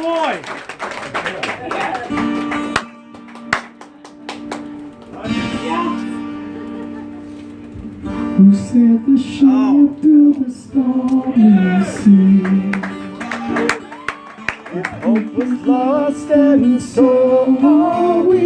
boy. Who said the ship through the stormy sea? If hope was lost and so are we.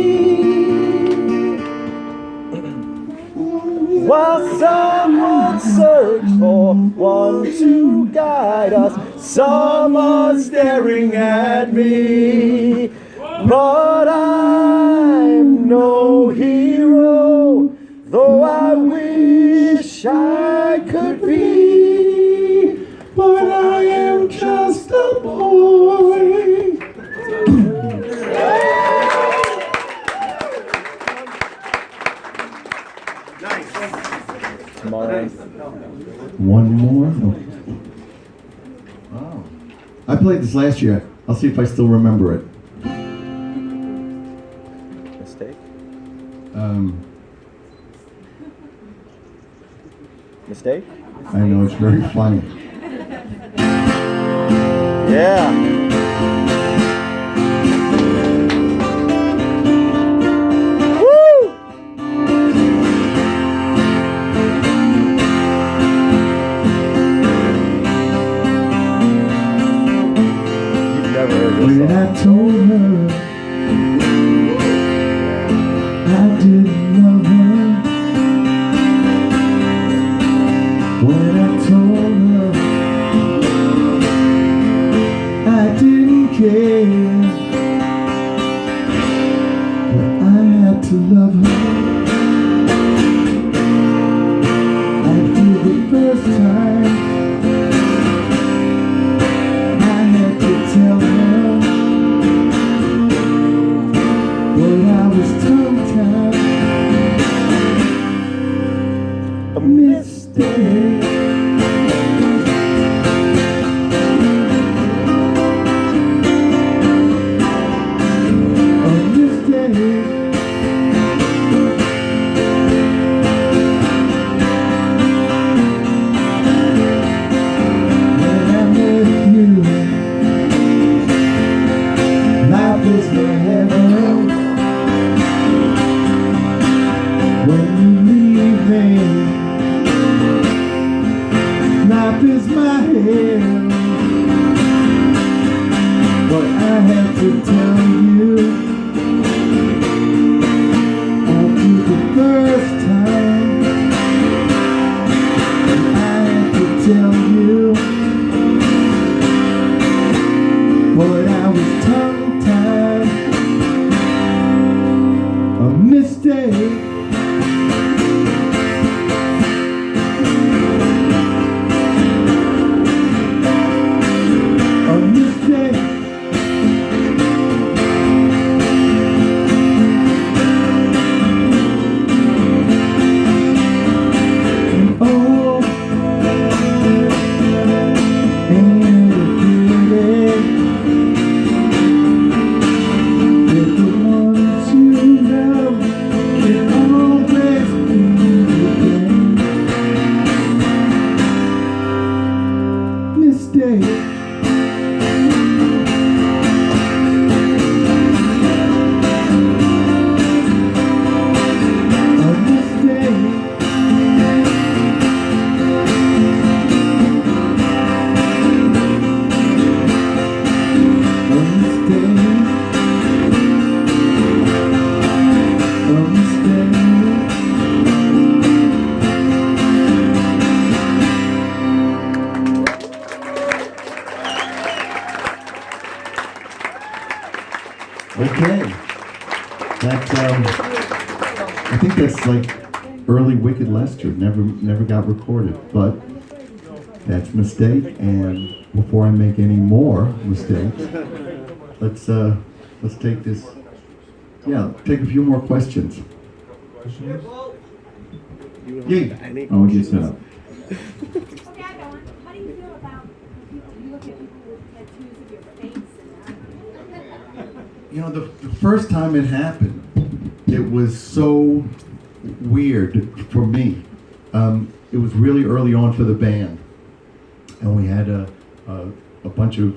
While some will search for one to guide us, some are staring at me. But I'm no hero, though I wish I could be. But I am just a boy. One more. Oh. I played this last year. I'll see if I still remember it. Mistake? Mistake? I know, it's very funny. Yeah. When I told her I didn't love her, when I told her I didn't care, but I had to love her. After the first time I had to tell her, but I was tongue-tied. A mistake. A mistake. When I'm with you, life is my heaven. When you leave me, life is my hell. But I have to tell you, after the first time, I had to tell you, but I was tongue-tied. A mistake. A mistake. Oh, and if the ones you love can always be again. Mistake. A mistake. A mistake. A mistake. Okay. That I think that's like early Wicked Lester. Never got recorded, but that's a mistake. And before I make any more mistakes, let's take this. Yeah, take a few more questions. Yeah. Oh, we just set up. Okay, I got one. How do you feel about when people, you look at people with tattoos of your face and You know, the first time it happened, it was so weird for me. It was really early on for the band, and we had a bunch of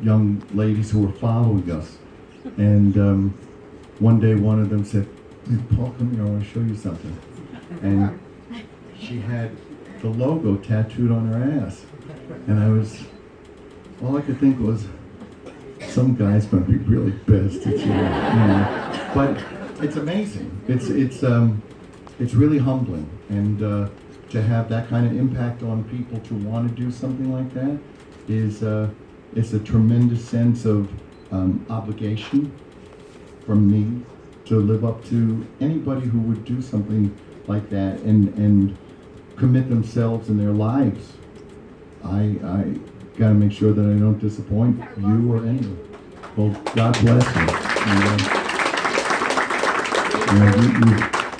young ladies who were following us. And one day one of them said, "Hey, Paul, come here, I want to show you something." And she had the logo tattooed on her ass. And all I could think was, some guy's going to be really pissed at you. But it's amazing. It's really humbling. And to have that kind of impact on people to want to do something like that it's a tremendous sense of obligation from me to live up to anybody who would do something like that and commit themselves in their lives. I got to make sure that I don't disappoint you or anyone. Well, God bless you.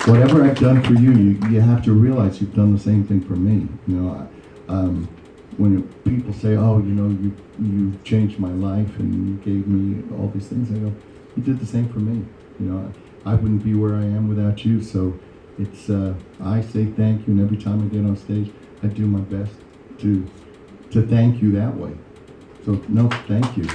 Whatever I've done for you, you have to realize you've done the same thing for me. When people say, "Oh, you changed my life and you gave me all these things," I go, "You did the same for me. I wouldn't be where I am without you." So it's I say thank you, and every time I get on stage, I do my best to thank you that way. So no, thank you.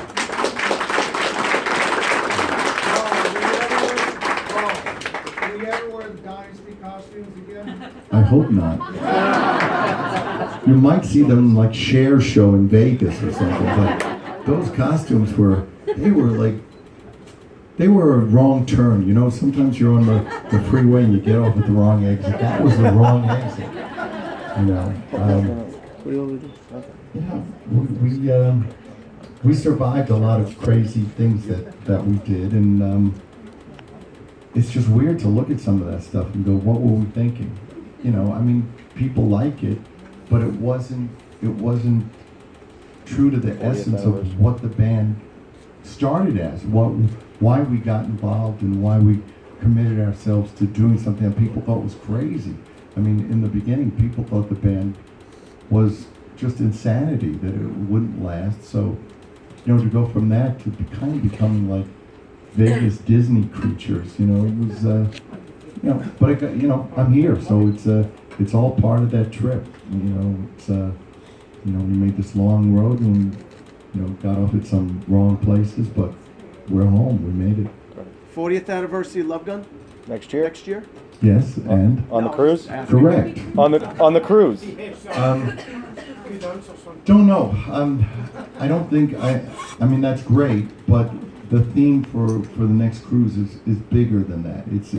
Will you ever wear the Dynasty costumes again? I hope not. You might see them in like Cher show in Vegas or something, but those costumes they were a wrong turn. Sometimes you're on the freeway and you get off at the wrong exit. That was the wrong exit. We survived a lot of crazy things that we did, and it's just weird to look at some of that stuff and go, what were we thinking? People like it, but it wasn't true to the essence of what the band started as, why we got involved and why we committed ourselves to doing something that people thought was crazy. In the beginning, people thought the band was just insanity, that it wouldn't last. So, to go from that to kind of becoming like Vegas Disney creatures, it was, but I got, I'm here, so it's all part of that trip. We made this long road and, got off at some wrong places, but we're home. We made it. 40th anniversary of Love Gun Next year? next year. Yes, and On the cruise? correct. On the cruise. Don't know. I don't think that's great, but the theme for the next cruise is bigger than that. It's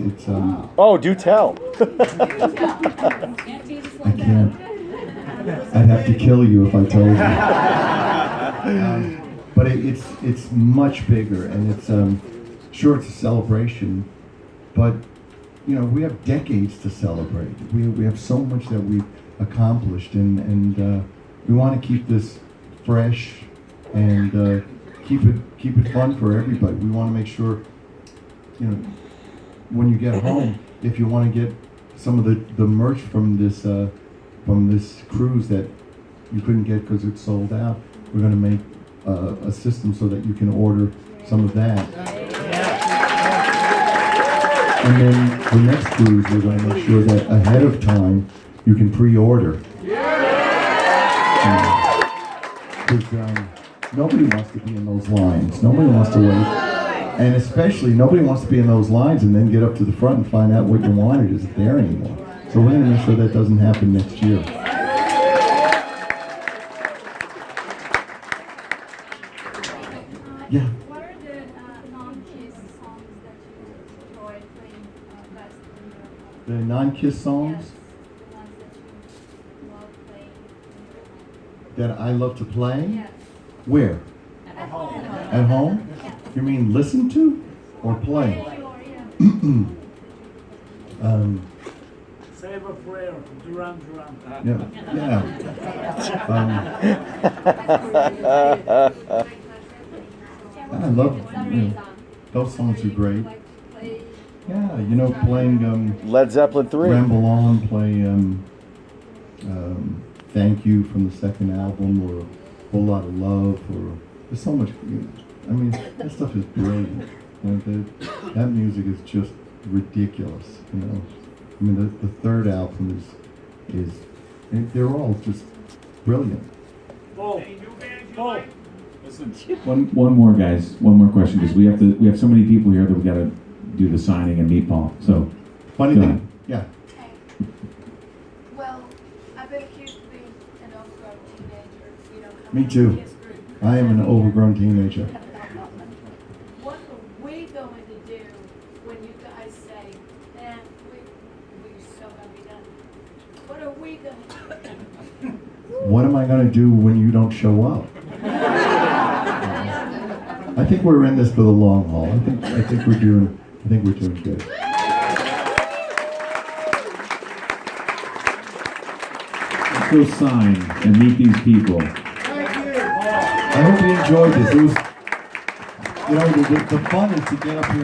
Oh, do tell. I can't. I'd have to kill you if I told you. But it's much bigger, and it's sure it's a celebration, but we have decades to celebrate. We have so much that we've accomplished, and we want to keep this fresh and keep it fun for everybody. We want to make sure, when you get home, if you want to get some of the merch from this cruise that you couldn't get because it's sold out, we're going to make a system so that you can order some of that. And then the next cruise, we're going to make sure that ahead of time you can pre-order. Because nobody wants to be in those lines. Nobody wants to wait. And especially, nobody wants to be in those lines and then get up to the front and find out what you wanted isn't there anymore. So we're going to make sure that doesn't happen next year. Yeah. What are the non-Kiss songs that you enjoy playing best in your home? The non-Kiss songs Yes, the ones that you love playing in your home. that I love to play? Yes. Where? At home. At home? You mean listen to or play? Save a prayer, Duran Duran. I love those songs are great. Yeah, playing Led Zeppelin 3. Ramble On, play Thank You from the second album, or A Whole Lot of Love, or there's so much. That stuff is brilliant. That music is just ridiculous. The third album they're all just brilliant. Paul, One more, guys. One more question, because we have so many people here that we got to do the signing and meet Paul. So, Funny Go thing, ahead. yeah. Hey. Well, I've been accused of being an overgrown teenager. You know, Me coming too. to this group. I am an overgrown teenager. What are we going to do when you guys say, eh, we're so gonna be done? What are we gonna do? What am I gonna do when you don't show up? I think we're in this for the long haul. I think we're doing good. let's go sign and meet these people. Thank you. I hope you enjoyed this. It was, the fun is to get up here and